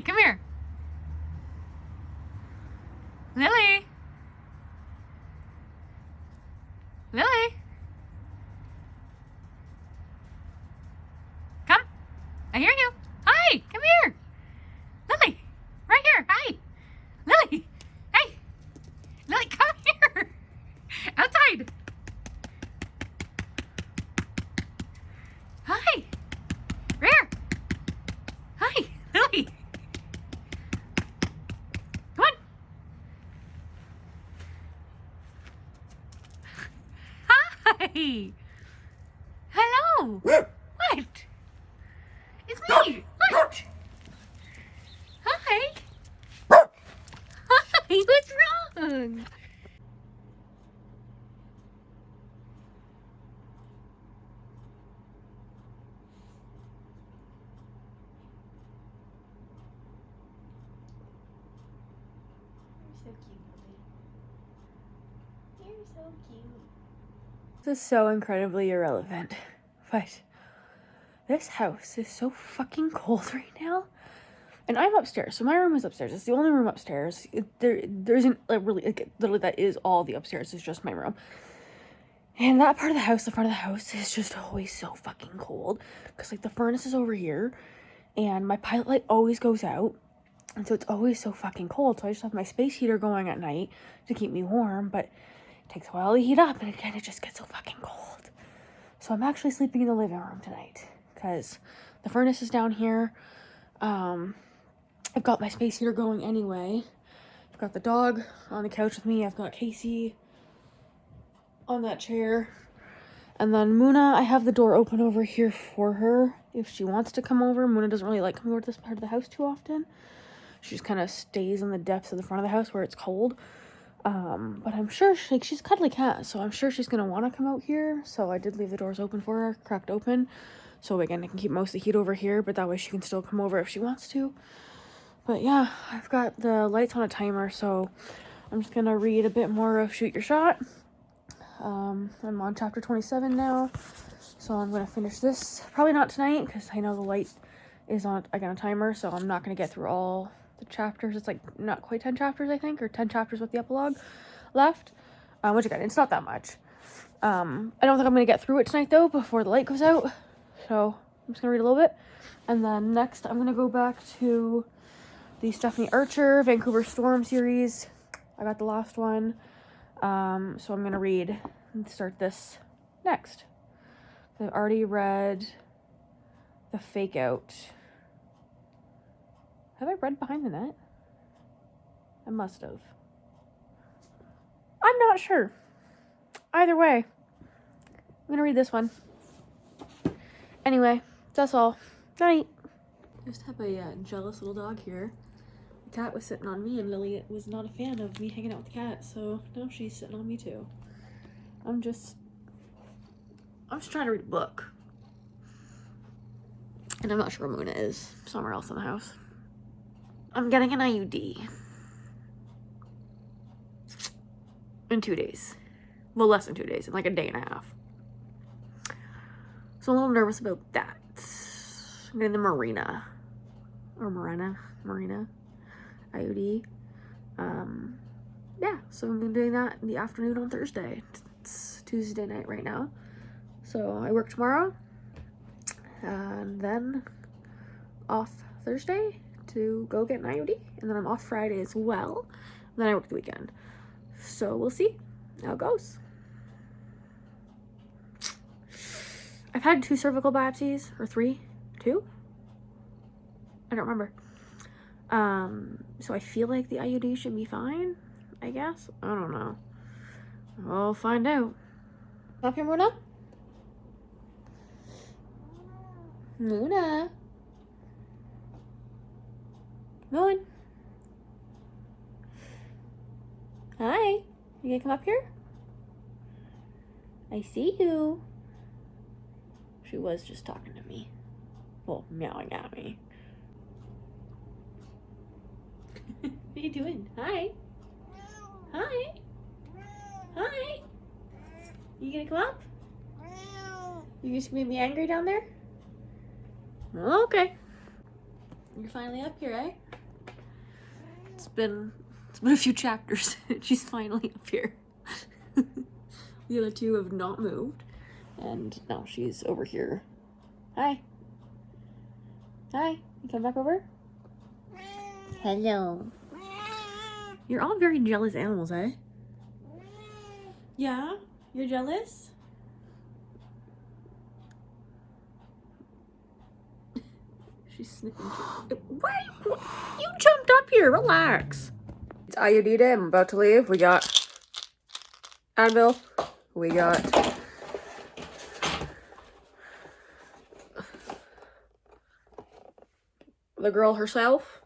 come here. Lily. Lily. Come. I hear you. Hi, come here. Lily, right here. Hi. Lily. Hey. Lily, come here. Outside. Hi. Where? Hi, Lily. Come on. Hi. Hello. What? It's me. What? Hi. Hi. What's wrong? You're so cute, Lily. You're so cute. This is so incredibly irrelevant, but this house is so fucking cold right now. And I'm upstairs, so my room is upstairs. It's the only room upstairs. There isn't like really, like, literally that is all the upstairs. It's just my room. And that part of the house, the front of the house, is just always so fucking cold. Because, like, the furnace is over here, and my pilot light always goes out. And so it's always so fucking cold. So I just have my space heater going at night to keep me warm, but it takes a while to heat up, and again, it just gets so fucking cold. So I'm actually sleeping in the living room tonight, because the furnace is down here. I've got my space heater going anyway. I've got the dog on the couch with me. I've got Casey on that chair. And then Muna, I have the door open over here for her if she wants to come over. Muna doesn't really like coming over to this part of the house too often. She just kind of stays in the depths of the front of the house where it's cold. But I'm sure, she's a cuddly cat, so I'm sure she's going to want to come out here. So I did leave the doors open for her, cracked open. So again, I can keep most of the heat over here, but that way she can still come over if she wants to. But yeah, I've got the lights on a timer, so I'm just going to read a bit more of Shoot Your Shot. I'm on chapter 27 now, so I'm going to finish this. Probably not tonight, because I know the light is on, again, a timer, so I'm not going to get through all the chapters. It's like not quite 10 chapters, I think, or 10 chapters with the epilogue left, which again, it's not that much. I don't think I'm going to get through it tonight, though, before the light goes out, so I'm just going to read a little bit. And then next, I'm going to go back to the Stephanie Archer Vancouver Storm series. I got the last one. So I'm going to read and start this next. I've already read The Fake Out. Have I read Behind the Net? I must have. I'm not sure. Either way, I'm going to read this one. Anyway, that's all. Night. I just have a jealous little dog here. The cat was sitting on me, and Lily was not a fan of me hanging out with the cat, so now she's sitting on me too. I'm just trying to read a book. And I'm not sure where Muna is. Somewhere else in the house. I'm getting an IUD. In 2 days. Well, less than 2 days, in like a day and a half. So I'm a little nervous about that. I'm getting the Marina. Or Marina IUD. Yeah, so I'm doing that in the afternoon on Thursday. It's Tuesday night right now. So I work tomorrow. And then off Thursday to go get an IUD. And then I'm off Friday as well. And then I work the weekend. So we'll see how it goes. I've had 2 cervical biopsies, or 3? 2? I don't remember. So I feel like the IUD should be fine, I guess. I don't know. I'll find out. Up here, Muna? Muna? Moon? Hi. You gonna come up here? I see you. She was just talking to me. Well, meowing at me. What are you doing? Hi. Hi. Hi. You gonna come up? You just gonna make me angry down there? Okay. You're finally up here, eh? It's been a few chapters. She's finally up here. The other two have not moved. And now she's over here. Hi. Hi. You come back over? Hello. You're all very jealous animals, eh? Yeah? You're jealous? She's sniffing. Why? You jumped up here. Relax. It's IUD day. I'm about to leave. We got Advil. We got the girl herself.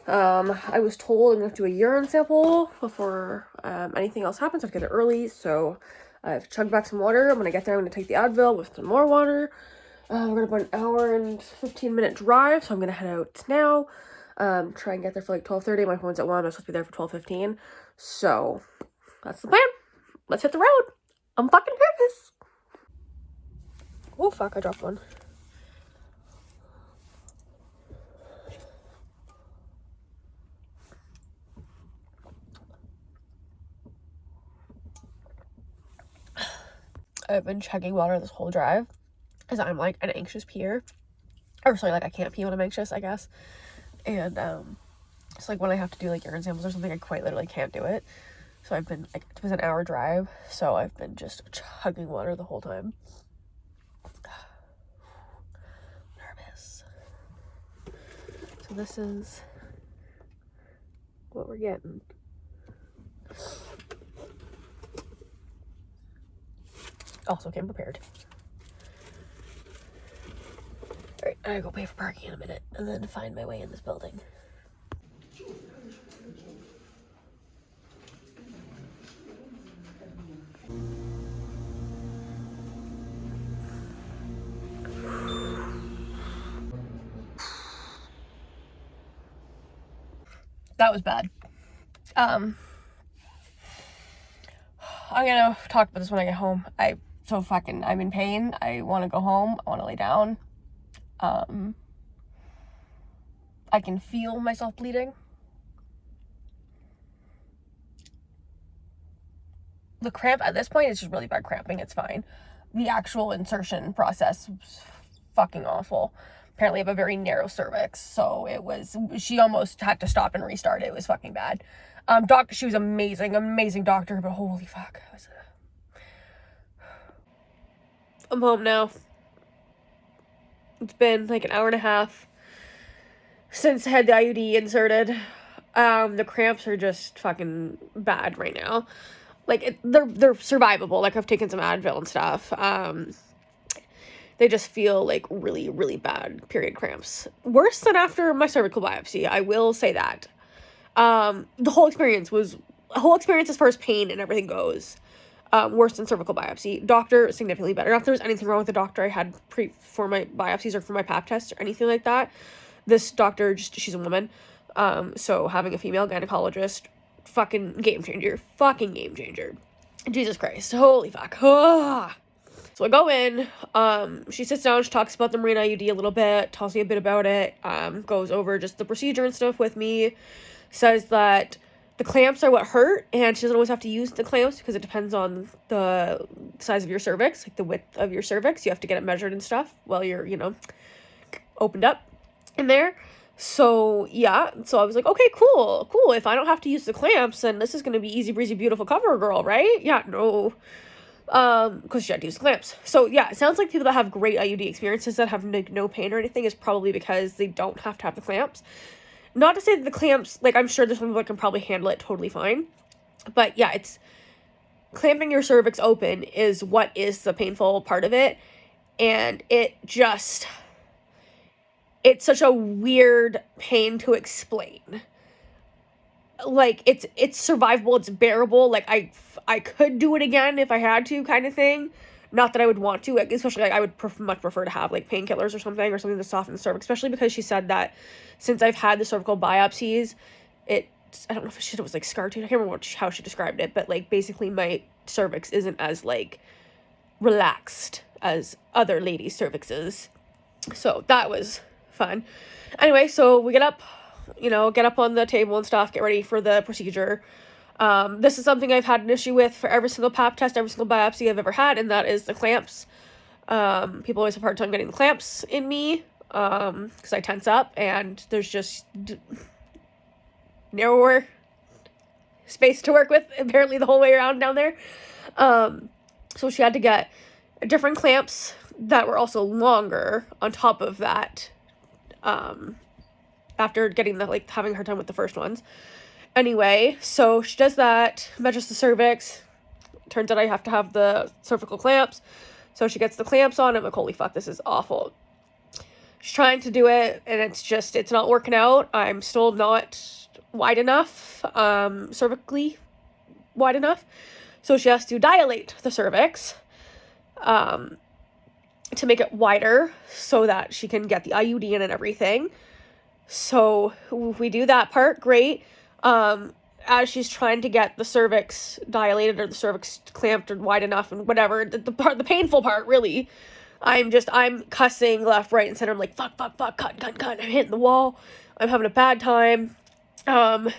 I was told I'm going to do a urine sample before anything else happens. I have to get it early, so I've chugged back some water. When I get there, I'm going to take the Advil with some more water. We're going to about an hour and 15-minute drive, so I'm going to head out now. Try and get there for like 12:30. My phone's at 1. I'm supposed to be there for 12:15. So, that's the plan. Let's hit the road. I'm fucking nervous. Oh, fuck, I dropped one. I've been chugging water this whole drive because I'm like an anxious peer. Or sorry, like I can't pee when I'm anxious, I guess. And it's like when I have to do like urine samples or something, I quite literally can't do it. So I've been like, it was an hour drive, so I've been just chugging water the whole time. Nervous. So this is what we're getting. Also came prepared. Alright, I gotta go pay for parking in a minute and then find my way in this building. That was bad. I'm gonna talk about this when I get home. I'm in pain. I want to go home. I want to lay down. I can feel myself bleeding. The cramp at this point is just really bad cramping. It's fine. The actual insertion process was fucking awful. Apparently I have a very narrow cervix, so she almost had to stop and restart. It was fucking bad. She was amazing doctor, but holy fuck. I'm home now. It's been like an hour and a half since I had the IUD inserted. The cramps are just fucking bad right now. Like, they're survivable. Like, I've taken some Advil and stuff. They just feel like really, really bad period cramps. Worse than after my cervical biopsy. I will say that. The whole experience as far as pain and everything goes, worse than cervical biopsy. Doctor, significantly better. Not if there was anything wrong with the doctor I had for my biopsies or for my pap test or anything like that. This doctor, she's a woman. So having a female gynecologist, fucking game changer. Jesus Christ. Holy fuck. Ah. So I go in, she sits down, she talks about the Marine IUD a little bit, tells me a bit about it, goes over just the procedure and stuff with me, says that the clamps are what hurt, and she doesn't always have to use the clamps because it depends on the size of your cervix, like the width of your cervix. You have to get it measured and stuff while you're, opened up in there. So, yeah, so I was like, okay, cool. If I don't have to use the clamps, then this is going to be easy breezy, beautiful cover girl, right? Yeah, no. Because she had to use the clamps. So, yeah, it sounds like people that have great IUD experiences that have no pain or anything is probably because they don't have to have the clamps. Not to say that the clamps, like, I'm sure there's some people that can probably handle it totally fine. But, yeah, it's clamping your cervix open is what is the painful part of it. And it's such a weird pain to explain. Like, it's survivable, it's bearable. Like, I could do it again if I had to, kind of thing. Not that I would want to, especially, like, I would much prefer to have, like, painkillers or something to soften the cervix, especially because she said that since I've had the cervical biopsies, I don't know if it was, like, scar tissue, I can't remember how she described it, but, like, basically my cervix isn't as, like, relaxed as other ladies' cervixes. So, that was fun. Anyway, so we get up on the table and stuff, get ready for the procedure. This is something I've had an issue with for every single pap test, every single biopsy I've ever had, and that is the clamps. People always have a hard time getting the clamps in me, because I tense up, and there's just narrower space to work with, apparently, the whole way around down there. So she had to get different clamps that were also longer on top of that, after getting having a hard time with the first ones. Anyway, so she does that, measures the cervix. Turns out I have to have the cervical clamps. So she gets the clamps on. I'm like, holy fuck, this is awful. She's trying to do it, and it's not working out. I'm still not wide enough, cervically wide enough. So she has to dilate the cervix, to make it wider so that she can get the IUD in and everything. So we do that part, great. As she's trying to get the cervix dilated or the cervix clamped or wide enough and whatever, the painful part, really, I'm cussing left, right, and center. I'm like, fuck, cut. I'm hitting the wall. I'm having a bad time. And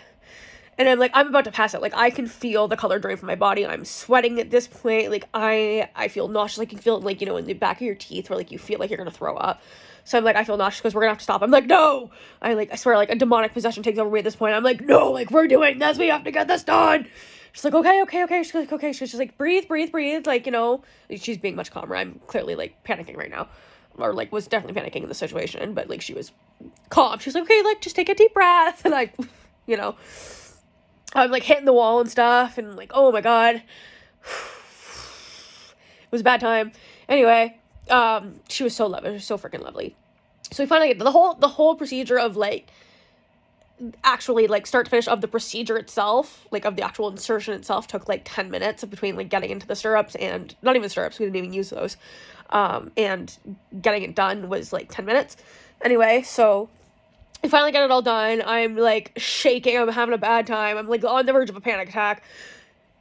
I'm like, I'm about to pass out. Like, I can feel the color drain from my body. I'm sweating at this point. Like, I feel nauseous. Like, you can feel it, like, you know, in the back of your teeth where, like, you feel like you're gonna throw up. So I'm like, I feel nauseous because we're gonna have to stop. I'm like, no! I swear, like, a demonic possession takes over me at this point. I'm like, no, like, we're doing this. We have to get this done. She's like, okay. She's like, okay. She's just like, breathe. Like, you know, she's being much calmer. I'm clearly, like, panicking right now. Or, like, was definitely panicking in the situation. But, like, she was calm. She's like, okay, like, just take a deep breath. And I, you know, I'm, like, hitting the wall and stuff. And, like, oh, my God. It was a bad time. Anyway, she was so lovely. She was so freaking lovely. So we finally get the whole procedure of, like, actually, like, start to finish of the procedure itself, like, of the actual insertion itself took, like, 10 minutes between, like, getting into the stirrups and, not even stirrups, we didn't even use those, and getting it done was, like, 10 minutes. Anyway, so I finally got it all done. I'm, like, shaking. I'm having a bad time. I'm, like, on the verge of a panic attack.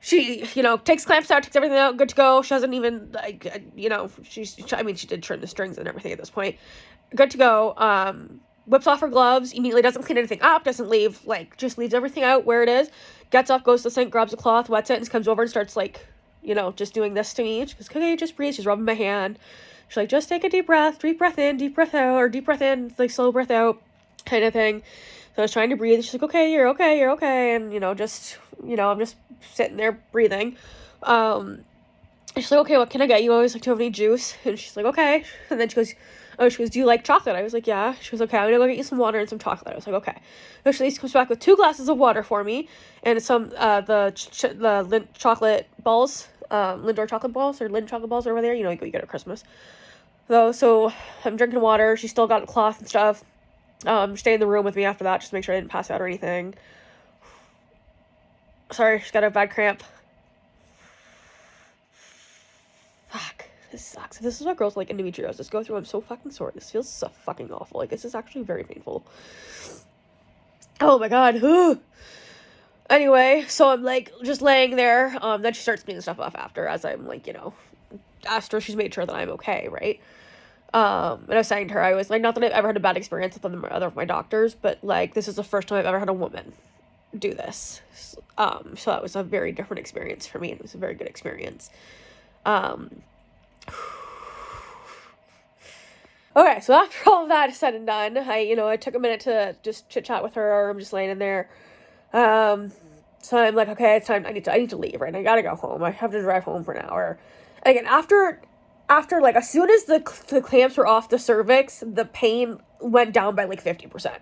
She, you know, takes clamps out, takes everything out, good to go. She hasn't even, like, you know, she did trim the strings and everything at this point. Good to go. Whips off her gloves, immediately doesn't clean anything up, doesn't leave, like, just leaves everything out where it is. Gets up, goes to the sink, grabs a cloth, wets it, and comes over and starts, like, you know, just doing this to me. She goes, okay, just breathe. She's rubbing my hand. She's like, just take a deep breath in, deep breath out, or deep breath in, like, slow breath out, kind of thing. So I was trying to breathe. She's like, okay, you're okay. And, you know, just, you know, I'm just sitting there breathing. And she's like, okay, what can I get you? I was like, do you have any juice? And she's like, okay. And then she goes, do you like chocolate? I was like, yeah. She was okay, I'm gonna go get you some water and some chocolate. I was like, okay. So she comes back with 2 glasses of water for me and some, the Lindt chocolate balls, Lindor chocolate balls or Lindt chocolate balls over there. You know, you get at Christmas. So I'm drinking water. She still got a cloth and stuff. Stay in the room with me after that, just to make sure I didn't pass out or anything. Sorry, she's got a bad cramp. Fuck. This sucks. If this is what girls like endometriosis go through, I'm so fucking sorry. This feels so fucking awful. Like, this is actually very painful. Oh my God. Anyway, so I'm, like, just laying there. Then she starts cleaning stuff off after, as I'm, like, you know, after she's made sure that I'm okay, right? And I was saying to her, I was like, not that I've ever had a bad experience with other of my doctors, but, like, this is the first time I've ever had a woman do this. So that was a very different experience for me, and it was a very good experience. Okay, so after all of that is said and done, I took a minute to just chit chat with her, or I'm just laying in there. So I'm like, okay, it's time. I need to leave, right? I gotta go home. I have to drive home for an hour. And again, after like, as soon as the clamps were off the cervix, the pain went down by like 50%.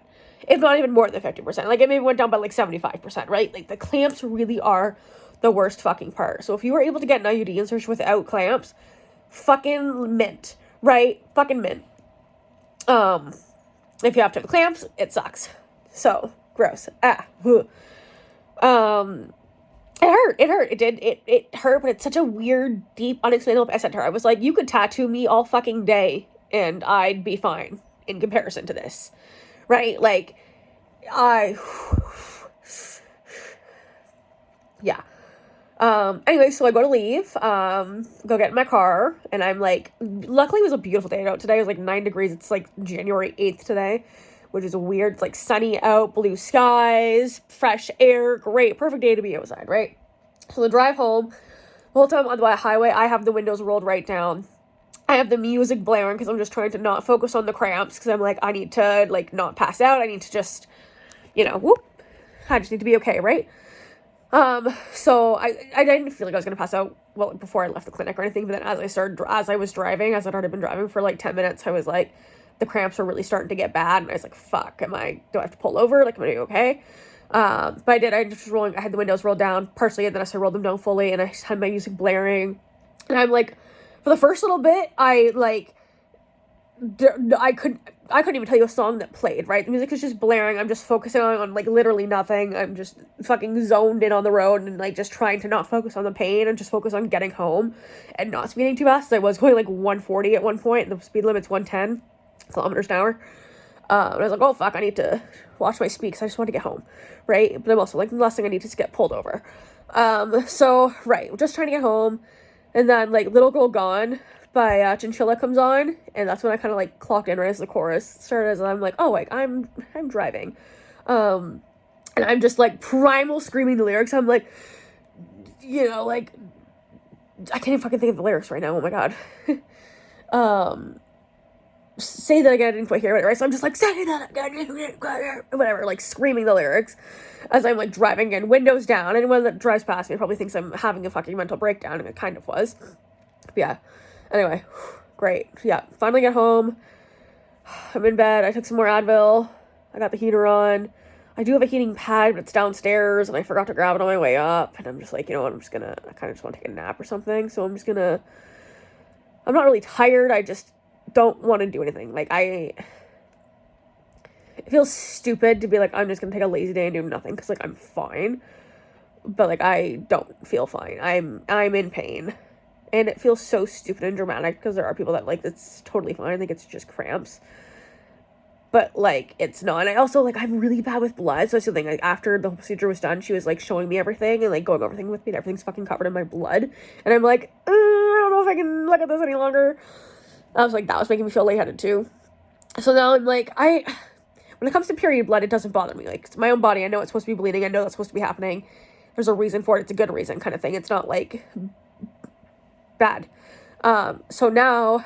If not even more than 50%. Like, it maybe went down by like 75%, right? Like, the clamps really are the worst fucking part. So if you were able to get an IUD insertion without clamps, fucking mint, right? Fucking mint. If you have to have clamps, it sucks. So gross. It hurt. It hurt, but it's such a weird, deep, unexplainable. I said to her, I was like, you could tattoo me all fucking day and I'd be fine in comparison to this, right? Like, yeah. Anyway, so I go to leave, go get in my car, and I'm like, luckily it was a beautiful day out today. It was like 9 degrees. It's like January 8th today, which is weird. It's like sunny out, blue skies, fresh air, great, perfect day to be outside, right? So the drive home, the whole time on the highway, I have the windows rolled right down. I have the music blaring because I'm just trying to not focus on the cramps, because I'm like, I need to, like, not pass out. I need to just, whoop. I just need to be okay, right? So I didn't feel like I was gonna pass out, well, before I left the clinic or anything, but then as I was driving, as I'd already been driving for like 10 minutes, I was like, the cramps were really starting to get bad, and I was like, fuck, do I have to pull over? Like, am I doing okay? But I did, I had the windows rolled down partially, and then I rolled them down fully, and I had my music blaring, and I'm like, for the first little bit, I couldn't even tell you a song that played, right? The music is just blaring. I'm just focusing on like literally nothing. I'm just fucking zoned in on the road and like just trying to not focus on the pain and just focus on getting home and not speeding too fast. I was going like 140 at one point, and the speed limit's 110 kilometers an hour. And I was like, oh fuck, I need to watch my speed because I just want to get home, right? But I'm also like, the last thing I need to get pulled over. So right, just trying to get home, and then like Little Girl Gone by Chinchilla comes on, and that's when I kind of like clocked in right as the chorus started, and I'm like, oh, like I'm driving, and I'm just like primal screaming the lyrics. I'm like, like I can't even fucking think of the lyrics right now. Oh my god. Say that again, I didn't quite hear it, right? So I'm just like, say that again, whatever, like screaming the lyrics as I'm like driving in, windows down. Anyone that drives past me probably thinks I'm having a fucking mental breakdown, and it kind of was. But yeah. Anyway, great. Yeah, finally get home. I'm in bed. I took some more Advil. I got the heater on. I do have a heating pad, but it's downstairs, and I forgot to grab it on my way up. And I'm just like, you know what, I kind of just want to take a nap or something. So I'm not really tired. I just don't want to do anything. Like, it feels stupid to be like, I'm just going to take a lazy day and do nothing, because, like, I'm fine. But, like, I don't feel fine. I'm in pain. And it feels so stupid and dramatic, because there are people that, like, it's totally fine. I think it's just cramps. But, like, it's not. And I also, like, I'm really bad with blood. So that's the thing. Like, after the procedure was done, she was, like, showing me everything and, like, going over everything with me. And everything's fucking covered in my blood. And I'm like, I don't know if I can look at this any longer. I was like, that was making me feel lightheaded, too. So now I'm like, when it comes to period blood, it doesn't bother me. Like, it's my own body. I know it's supposed to be bleeding. I know that's supposed to be happening. There's a reason for it. It's a good reason kind of thing. It's not, like, bad. So now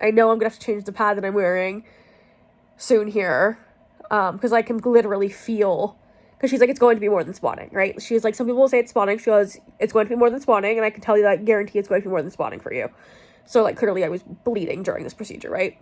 I know I'm gonna have to change the pad that I'm wearing soon here, because I can literally feel, because she's like, it's going to be more than spotting, right? She's like, some people will say it's spotting. She goes, it's going to be more than spotting, and I can tell you that, guarantee it's going to be more than spotting for you. So, like, clearly I was bleeding during this procedure, right?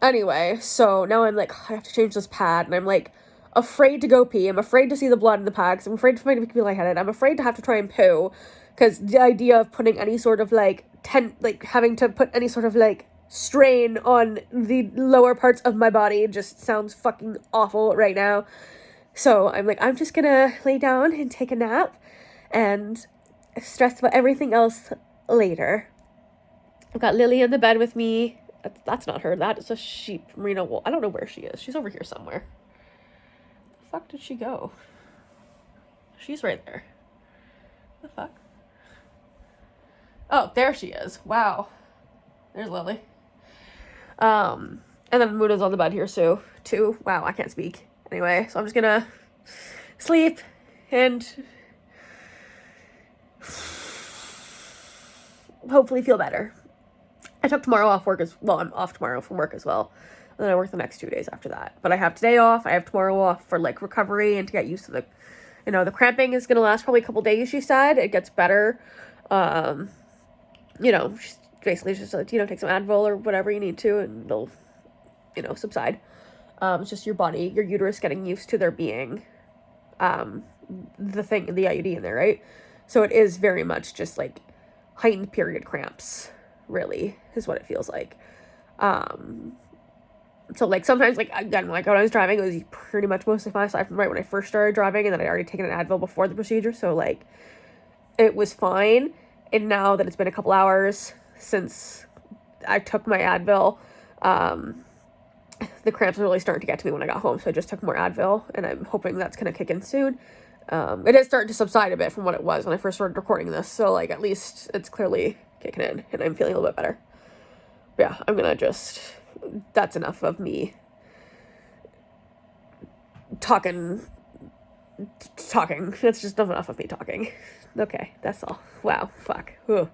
Anyway, so now I'm like, I have to change this pad, and I'm like afraid to go pee. I'm afraid to see the blood in the pad, because I'm afraid to make me lightheaded. I'm afraid to have to try and poo, because the idea of putting any sort of, like, having to put any sort of, like, strain on the lower parts of my body just sounds fucking awful right now. So I'm like, I'm just gonna lay down and take a nap and stress about everything else later. I've got Lily in the bed with me. That's not her. That is a sheep merino wool. I don't know where she is. She's over here somewhere. The fuck did she go? She's right there. The fuck? Oh, there she is. Wow. There's Lily. And then Muna's on the bed here, too. Wow, I can't speak. Anyway, so I'm just gonna sleep and hopefully feel better. I took tomorrow off work I'm off tomorrow from work as well. And then I work the next 2 days after that. But I have today off. I have tomorrow off for, like, recovery and to get used to the cramping is gonna last probably a couple days, she said. It gets better. Basically just, take some Advil or whatever you need to, and it'll, subside. It's just your body, your uterus getting used to there being, the IUD in there, right? So it is very much just, like, heightened period cramps, really, is what it feels like. So, like, sometimes, like, again, like, when I was driving, it was pretty much mostly fine, aside from right when I first started driving, and then I'd already taken an Advil before the procedure, so, like, it was fine. And now that it's been a couple hours since I took my Advil, the cramps are really starting to get to me when I got home, so I just took more Advil, and I'm hoping that's going to kick in soon. It is starting to subside a bit from what it was when I first started recording this. So, like, at least it's clearly kicking in and I'm feeling a little bit better. But yeah, I'm gonna just... That's enough of me talking. It's just enough of me talking. Okay, that's all. Wow, fuck. Ugh.